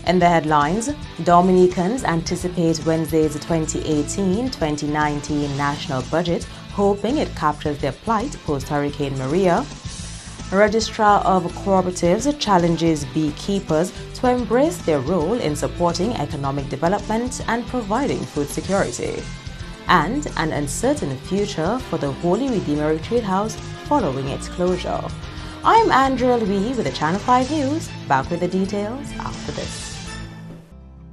In the headlines, Dominicans anticipate Wednesday's 2018-2019 national budget, hoping it captures their plight post-Hurricane Maria. Registrar of Cooperatives challenges beekeepers to embrace their role in supporting economic development and providing food security. And an uncertain future for the Holy Redeemer Retreat House following its closure. I'm Andrea Louis with the Channel 5 News. Back with the details after this.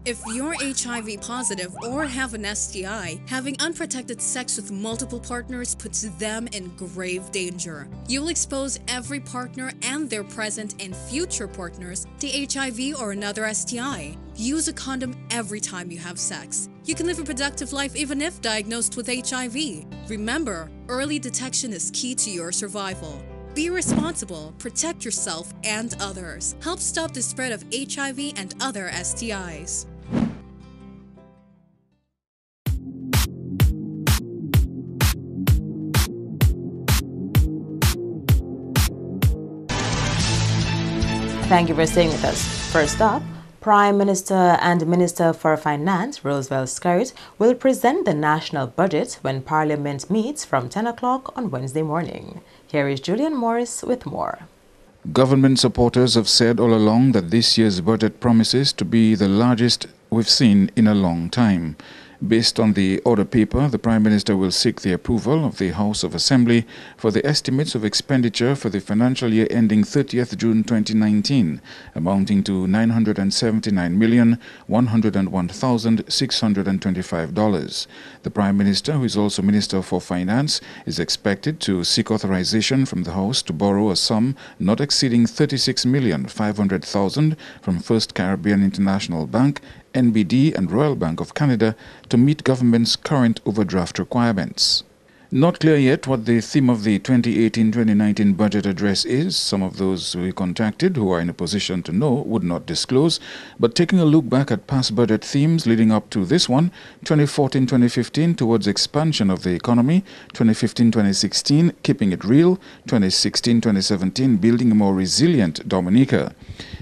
If you're HIV positive or have an STI, having unprotected sex with multiple partners puts them in grave danger. You'll expose every partner and their present and future partners to HIV or another STI. Use a condom every time you have sex. You can live a productive life even if diagnosed with HIV. Remember, early detection is key to your survival. Be responsible, protect yourself and others. Help stop the spread of HIV and other STIs. Thank you for staying with us. First up, Prime Minister and Minister for Finance, Roosevelt Scott, will present the national budget when Parliament meets from 10 o'clock on Wednesday morning. Here is Julian Morris with more. Government supporters have said all along that this year's budget promises to be the largest we've seen in a long time. Based on the order paper, the Prime Minister will seek the approval of the House of Assembly for the estimates of expenditure for the financial year ending 30th June 2019, amounting to $979,101,625. The Prime Minister, who is also Minister for Finance, is expected to seek authorization from the House to borrow a sum not exceeding $36,500,000 from First Caribbean International Bank, NBD and Royal Bank of Canada to meet government's current overdraft requirements. Not clear yet what the theme of the 2018-2019 budget address is. Some of those we contacted who are in a position to know would not disclose. But taking a look back at past budget themes leading up to this one, 2014-2015 towards expansion of the economy, 2015-2016 keeping it real, 2016-2017 building a more resilient Dominica.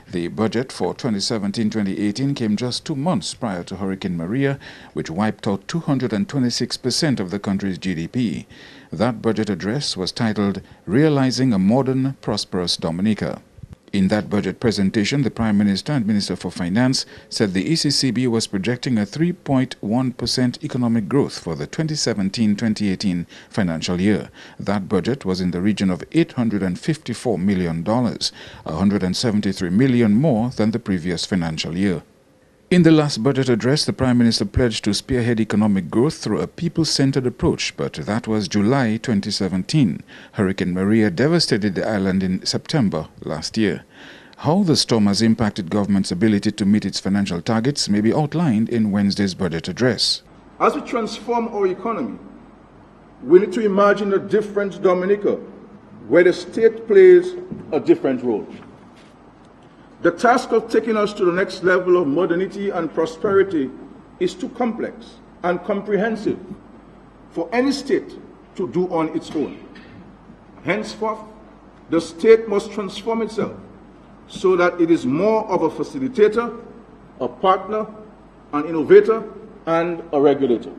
The budget for 2017-2018 came just 2 months prior to Hurricane Maria, which wiped out 226% of the country's GDP. That budget address was titled Realizing a Modern, Prosperous Dominica. In that budget presentation, the Prime Minister and Minister for Finance said the ECCB was projecting a 3.1% economic growth for the 2017-2018 financial year. That budget was in the region of $854 million, $173 million more than the previous financial year. In the last budget address, the Prime Minister pledged to spearhead economic growth through a people-centered approach, but that was July 2017. Hurricane Maria devastated the island in September last year. How the storm has impacted government's ability to meet its financial targets may be outlined in Wednesday's budget address. As we transform our economy, we need to imagine a different Dominica, where the state plays a different role. The task of taking us to the next level of modernity and prosperity is too complex and comprehensive for any state to do on its own. Henceforth, the state must transform itself so that it is more of a facilitator, a partner, an innovator, and a regulator.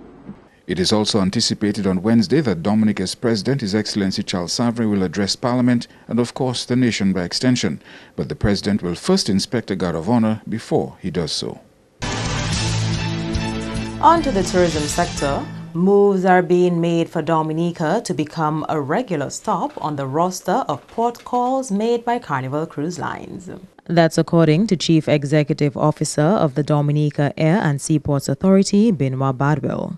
It is also anticipated on Wednesday that Dominica's President, His Excellency Charles Savary, will address Parliament and, of course, the nation by extension. But the President will first inspect a guard of honor before he does so. On to the tourism sector. Moves are being made for Dominica to become a regular stop on the roster of port calls made by Carnival Cruise Lines. That's according to Chief Executive Officer of the Dominica Air and Seaports Authority, Benoit Badwell.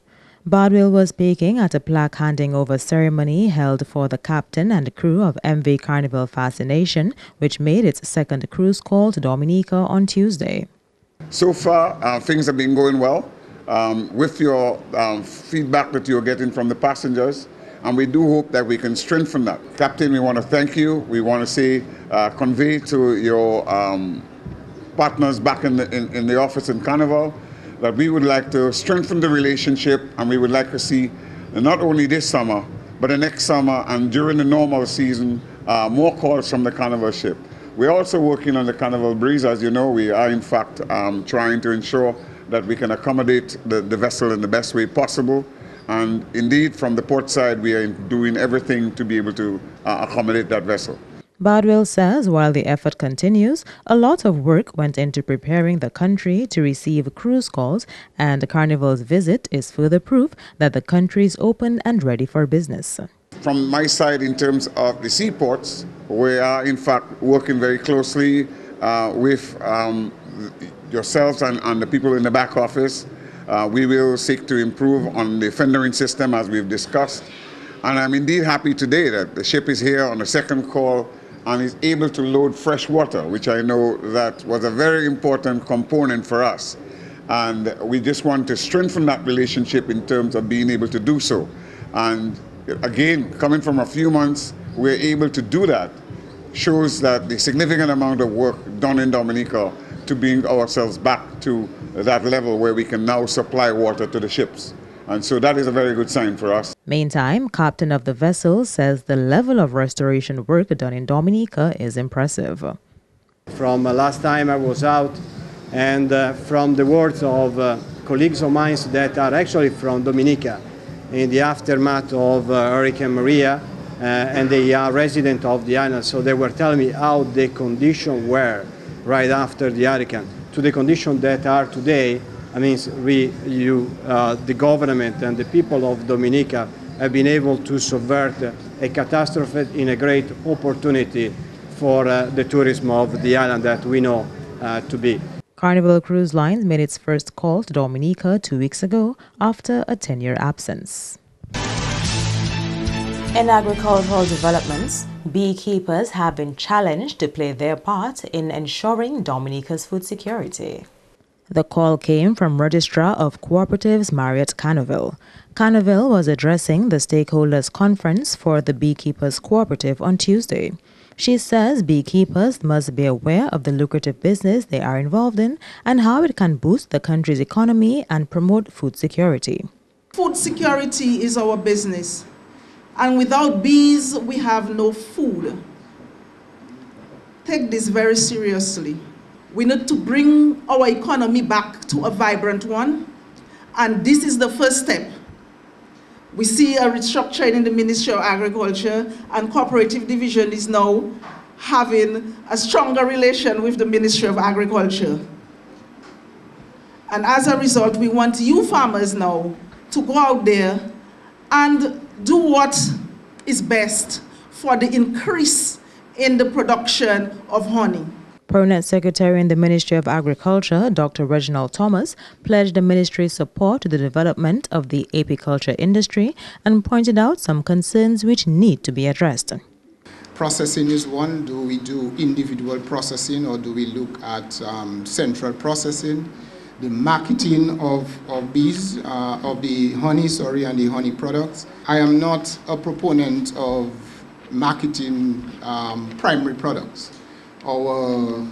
Badwell was speaking at a plaque handing over ceremony held for the captain and crew of MV Carnival Fascination, which made its second cruise call to Dominica on Tuesday. So far, things have been going well with your feedback that you're getting from the passengers, and we do hope that we can strengthen that. Captain, we want to thank you. We want to say, convey to your partners back in the office in Carnival that we would like to strengthen the relationship, and we would like to see not only this summer, but the next summer and during the normal season, more calls from the Carnival ship. We're also working on the Carnival Breeze. As you know, we are in fact trying to ensure that we can accommodate the vessel in the best way possible. And indeed, from the port side, we are doing everything to be able to accommodate that vessel. Bardwell says while the effort continues, a lot of work went into preparing the country to receive cruise calls, and the Carnival's visit is further proof that the country is open and ready for business. From my side, in terms of the seaports, we are in fact working very closely with yourselves and the people in the back office. We will seek to improve on the fendering system as we've discussed. And I'm indeed happy today that the ship is here on a second call and is able to load fresh water, which I know that was a very important component for us. And we just want to strengthen that relationship in terms of being able to do so. And again, coming from a few months, we're able to do that, shows that the significant amount of work done in Dominica to bring ourselves back to that level where we can now supply water to the ships. And so that is a very good sign for us. Meantime, captain of the vessel says the level of restoration work done in Dominica is impressive. From last time I was out, and from the words of colleagues of mine that are actually from Dominica in the aftermath of Hurricane Maria, and they are resident of the island, so they were telling me how the conditions were right after the hurricane to the conditions that are today. I mean, the government and the people of Dominica have been able to subvert a catastrophe in a great opportunity for the tourism of the island that we know to be. Carnival Cruise Lines made its first call to Dominica 2 weeks ago after a 10-year absence. In agricultural developments, beekeepers have been challenged to play their part in ensuring Dominica's food security. The call came from Registrar of Cooperatives Marriott Canaville. Canaville was addressing the stakeholders conference for the Beekeepers Cooperative on Tuesday. She says beekeepers must be aware of the lucrative business they are involved in and how it can boost the country's economy and promote food security. Food security is our business, and without bees, we have no food. Take this very seriously. We need to bring our economy back to a vibrant one, and this is the first step. We see a restructuring in the Ministry of Agriculture, and Cooperative Division is now having a stronger relation with the Ministry of Agriculture. And as a result, we want you farmers now to go out there and do what is best for the increase in the production of honey. Permanent Secretary in the Ministry of Agriculture, Dr. Reginald Thomas, pledged the ministry's support to the development of the apiculture industry and pointed out some concerns which need to be addressed. Processing is one. Do we do individual processing, or do we look at central processing? The marketing of bees, of the honey, and the honey products. I am not a proponent of marketing primary products. Our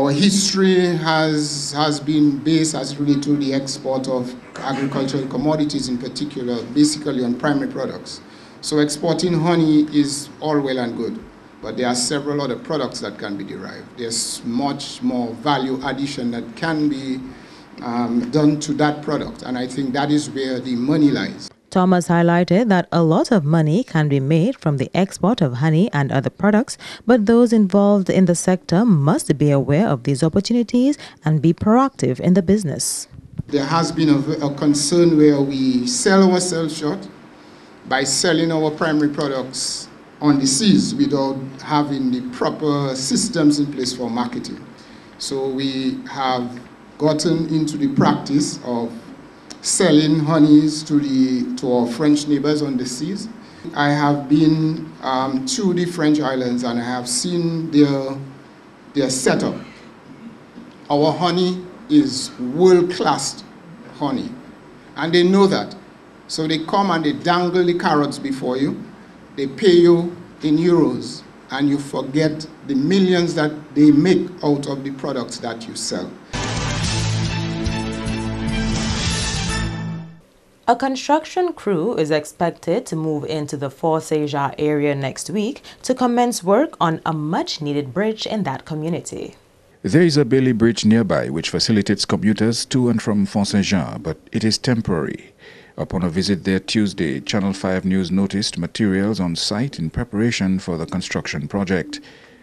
history has been based as related to the export of agricultural commodities, in particular, basically on primary products. So exporting honey is all well and good, but there are several other products that can be derived. There's much more value addition that can be done to that product, and I think that is where the money lies. Thomas highlighted that a lot of money can be made from the export of honey and other products, but those involved in the sector must be aware of these opportunities and be proactive in the business. There has been a concern where we sell ourselves short by selling our primary products on the seas without having the proper systems in place for marketing. So we have gotten into the practice of selling honeys to our French neighbors on the seas. I have been to the French islands and I have seen their setup. Our honey is world-class honey, and they know that. So they come and they dangle the carrots before you, they pay you in euros, and you forget the millions that they make out of the products that you sell. A construction crew is expected to move into the Forseja area next week to commence work on a much-needed bridge in that community. There is a Bailey Bridge nearby which facilitates commuters to and from Forseja, but it is temporary. Upon a visit there Tuesday, Channel 5 News noticed materials on site in preparation for the construction project.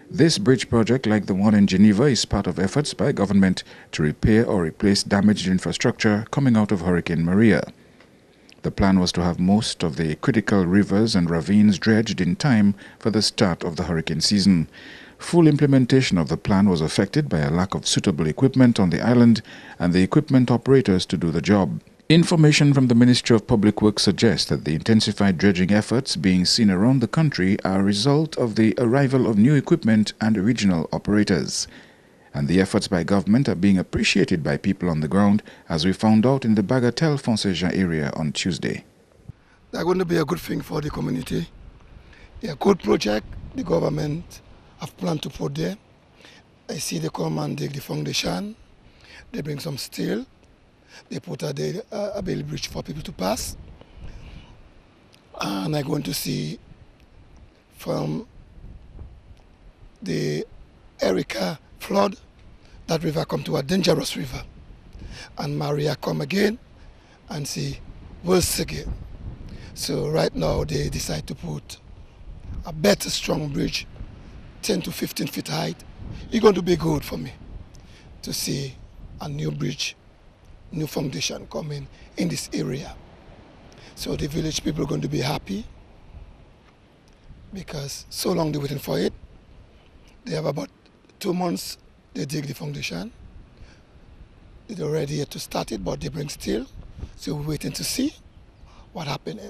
This bridge project, like the one in Geneva, is part of efforts by government to repair or replace damaged infrastructure coming out of Hurricane Maria. The plan was to have most of the critical rivers and ravines dredged in time for the start of the hurricane season. Full implementation of the plan was affected by a lack of suitable equipment on the island and the equipment operators to do the job. Information from the Ministry of Public Works suggests that the intensified dredging efforts being seen around the country are a result of the arrival of new equipment and regional operators. And the efforts by government are being appreciated by people on the ground, as we found out in the Bagatelle-Fonseja area on Tuesday. They're going to be a good thing for the community. They're a good project the government have planned to put there. I see they come and dig the foundation. They bring some steel. They put a Bailey Bridge for people to pass. And I'm going to see from the Erica flood, that river come to a dangerous river. And Maria come again and see worse again. So right now they decide to put a better strong bridge, 10 to 15 feet height. It's going to be good for me to see a new bridge, new foundation coming in this area. So the village people are going to be happy because so long they're waiting for it. They have about 2 months they dig the foundation. They're ready yet to start it, but they bring steel. So we're waiting to see what happens.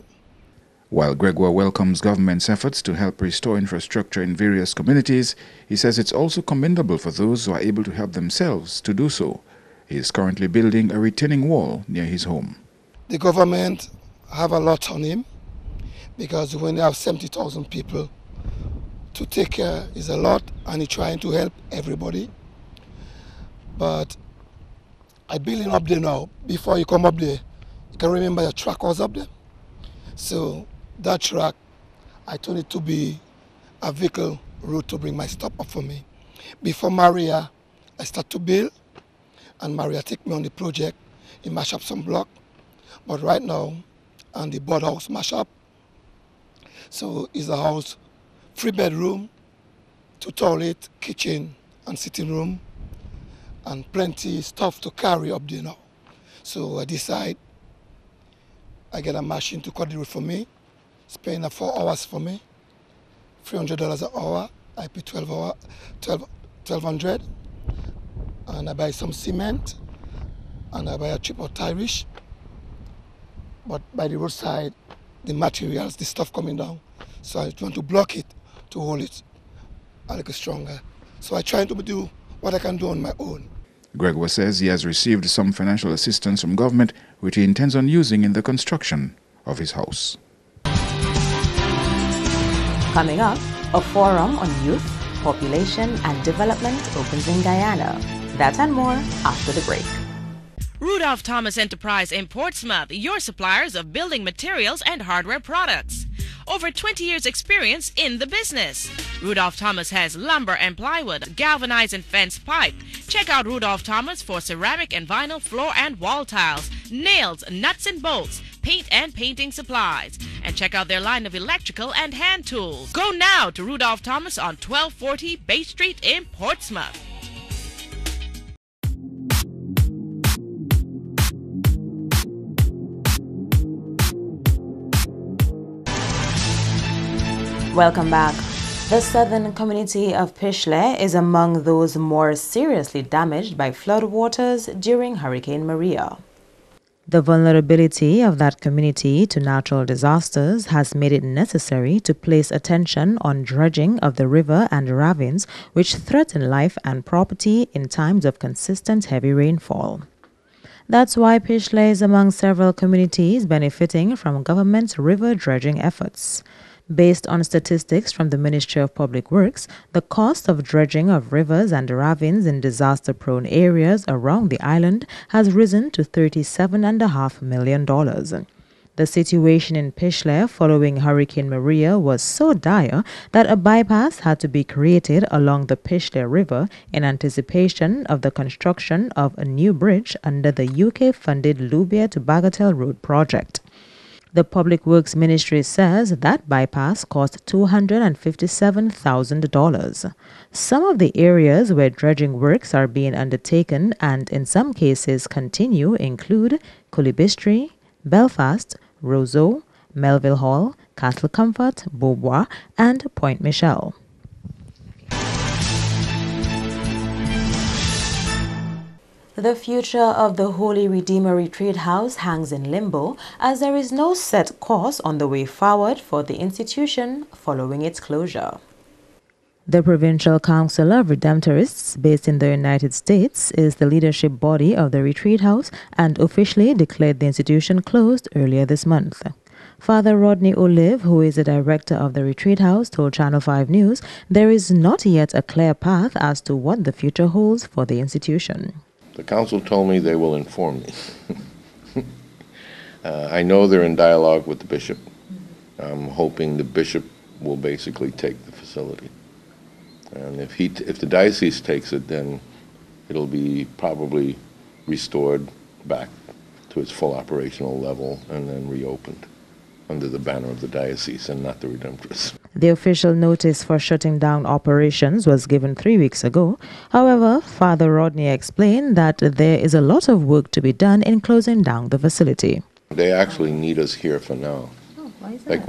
While Gregoire welcomes government's efforts to help restore infrastructure in various communities, he says it's also commendable for those who are able to help themselves to do so. He is currently building a retaining wall near his home. The government have a lot on him because when they have 70,000 people to take care is a lot, and he's trying to help everybody. But I building up there now. Before you come up there, you can remember your track was up there. So that track, I told it to be a vehicle route to bring my stuff up for me. Before Maria, I start to build, and Maria take me on the project. He mash up some block. But right now, and the board house mash up. So it's a house, 3 bedroom, 2 toilet, kitchen, and sitting room, and plenty stuff to carry up there now. So I decide I get a machine to cut the roof for me, spend 4 hours for me, $300 an hour. I pay $1,200, and I buy some cement, and I buy a cheaper Irish. But by the roadside, the materials, the stuff coming down, so I want to block it to hold it a little stronger. So I try to do what I can do on my own. Gregoire says he has received some financial assistance from government, which he intends on using in the construction of his house. Coming up, a forum on youth, population and development opens in Guyana. That and more after the break. Rudolph Thomas Enterprise in Portsmouth, your suppliers of building materials and hardware products. Over 20 years experience in the business. Rudolph Thomas has lumber and plywood, galvanized and fenced pipe. Check out Rudolph Thomas for ceramic and vinyl floor and wall tiles, nails, nuts and bolts, paint and painting supplies. And check out their line of electrical and hand tools. Go now to Rudolph Thomas on 1240 Bay Street in Portsmouth. Welcome back. The southern community of Pichler is among those more seriously damaged by floodwaters during Hurricane Maria. The vulnerability of that community to natural disasters has made it necessary to place attention on dredging of the river and ravines which threaten life and property in times of consistent heavy rainfall. That's why Pichler is among several communities benefiting from government's river dredging efforts. Based on statistics from the Ministry of Public Works, the cost of dredging of rivers and ravines in disaster-prone areas around the island has risen to $37.5 million. The situation in Pichler following Hurricane Maria was so dire that a bypass had to be created along the Pichler River in anticipation of the construction of a new bridge under the UK-funded Lubia to Bagatelle Road project. The Public Works Ministry says that bypass cost $257,000. Some of the areas where dredging works are being undertaken and in some cases continue include Culibistry, Belfast, Roseau, Melville Hall, Castle Comfort, Beaubois, and Point Michel. The future of the Holy Redeemer Retreat House hangs in limbo as there is no set course on the way forward for the institution following its closure. The Provincial Council of Redemptorists, based in the United States, is the leadership body of the Retreat House and officially declared the institution closed earlier this month. Father Rodney Olive, who is the director of the Retreat House, told Channel 5 News there is not yet a clear path as to what the future holds for the institution. The council told me they will inform me. I know they're in dialogue with the bishop. I'm hoping the bishop will basically take the facility. And if the diocese takes it, then it'll be probably restored back to its full operational level and then reopened under the banner of the diocese and not the Redemptorists. The official notice for shutting down operations was given 3 weeks ago. However, Father Rodney explained that there is a lot of work to be done in closing down the facility. They actually need us here for now. Oh, why is that?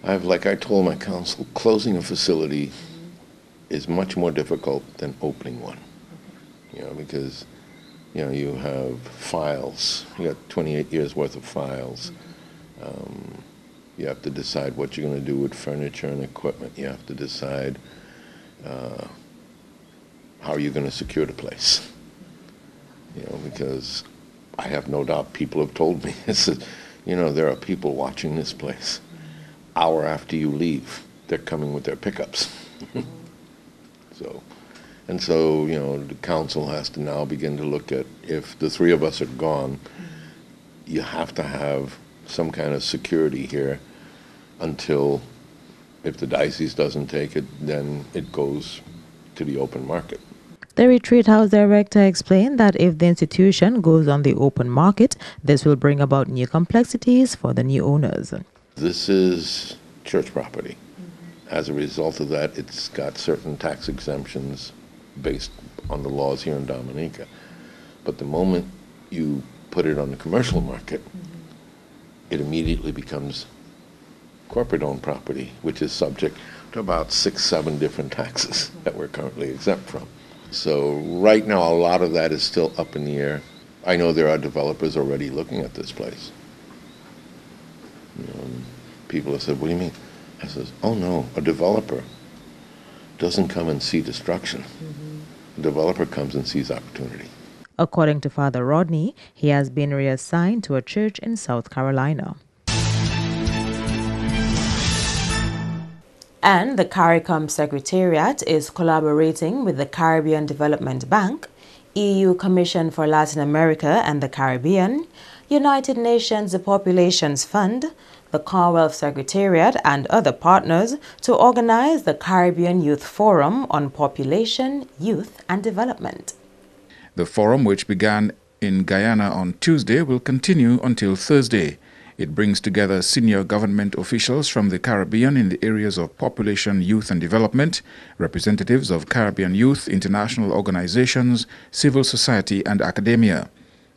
Like like I told my council, closing a facility is much more difficult than opening one. Because you have files. You got 28 years worth of files. You have to decide what you're going to do with furniture and equipment. You have to decide how you're going to secure the place. Because I have no doubt people have told me, there are people watching this place. Hour after you leave, they're coming with their pickups. So the council has to now begin to look at, if the three of us are gone, you have to have some kind of security here until, if the diocese doesn't take it, then it goes to the open market. The Retreat House director explained that if the institution goes on the open market, this will bring about new complexities for the new owners. This is church property. As a result of that, it's got certain tax exemptions based on the laws here in Dominica. But the moment you put it on the commercial market, it immediately becomes corporate-owned property, which is subject to about 6, 7 different taxes that we're currently exempt from. So right now, a lot of that is still up in the air. I know there are developers already looking at this place. People have said, "What do you mean?" I says, "Oh no, a developer doesn't come and see destruction. A developer comes and sees opportunity." According to Father Rodney, he has been reassigned to a church in South Carolina. And the CARICOM Secretariat is collaborating with the Caribbean Development Bank, EU Commission for Latin America and the Caribbean, United Nations Populations Fund, the Commonwealth Secretariat and other partners to organize the Caribbean Youth Forum on Population, Youth and Development. The forum, which began in Guyana on Tuesday, will continue until Thursday. It brings together senior government officials from the Caribbean in the areas of population, youth and development, representatives of Caribbean youth, international organizations, civil society and academia.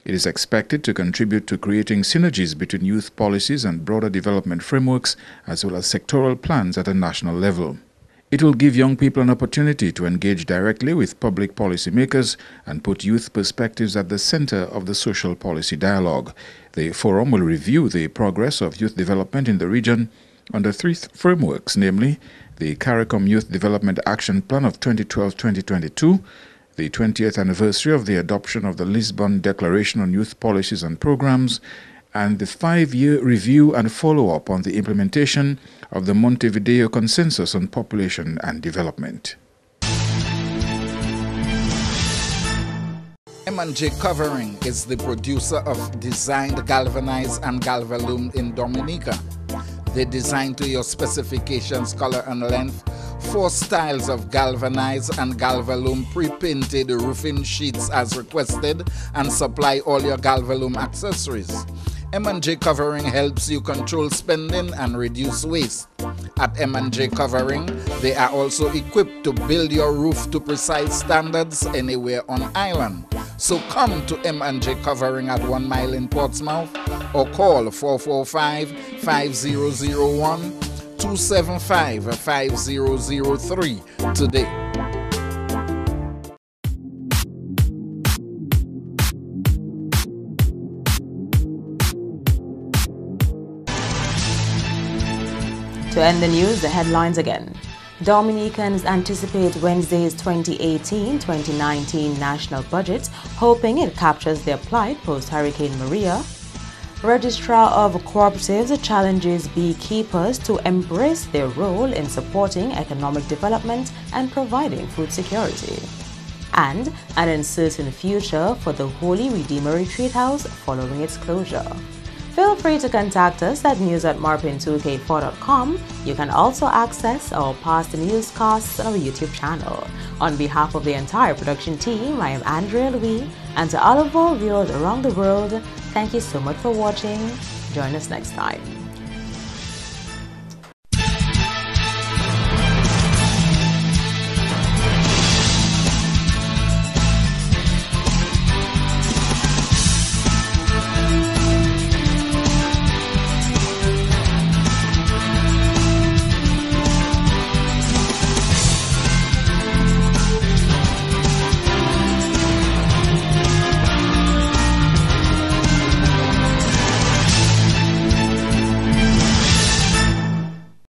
It is expected to contribute to creating synergies between youth policies and broader development frameworks, as well as sectoral plans at a national level. It will give young people an opportunity to engage directly with public policymakers and put youth perspectives at the center of the social policy dialogue. The forum will review the progress of youth development in the region under 3 frameworks, namely the CARICOM Youth Development Action Plan of 2012-2022, the 20th anniversary of the adoption of the Lisbon Declaration on Youth Policies and Programs, and the 5-year review and follow-up on the implementation of the Montevideo Consensus on Population and Development. M&J Covering is the producer of designed galvanized and galvalume in Dominica. They design to your specifications, color and length, 4 styles of galvanized and galvalume pre-painted roofing sheets as requested, and supply all your galvalume accessories. M&J Covering helps you control spending and reduce waste. At M&J Covering, they are also equipped to build your roof to precise standards anywhere on island. So come to M&J Covering at 1 Mile in Portsmouth or call 445-5001 275-5003 today. To end the news, the headlines again. Dominicans anticipate Wednesday's 2018-2019 national budget, hoping it captures their plight post-Hurricane Maria. Registrar of Cooperatives challenges beekeepers to embrace their role in supporting economic development and providing food security. And an uncertain future for the Holy Redeemer Retreat House following its closure. Feel free to contact us at news@marpin2k4.com. You can also access our past newscasts on our YouTube channel. On behalf of the entire production team, I am Andrea Louis, and to all of our viewers around the world, thank you so much for watching. Join us next time.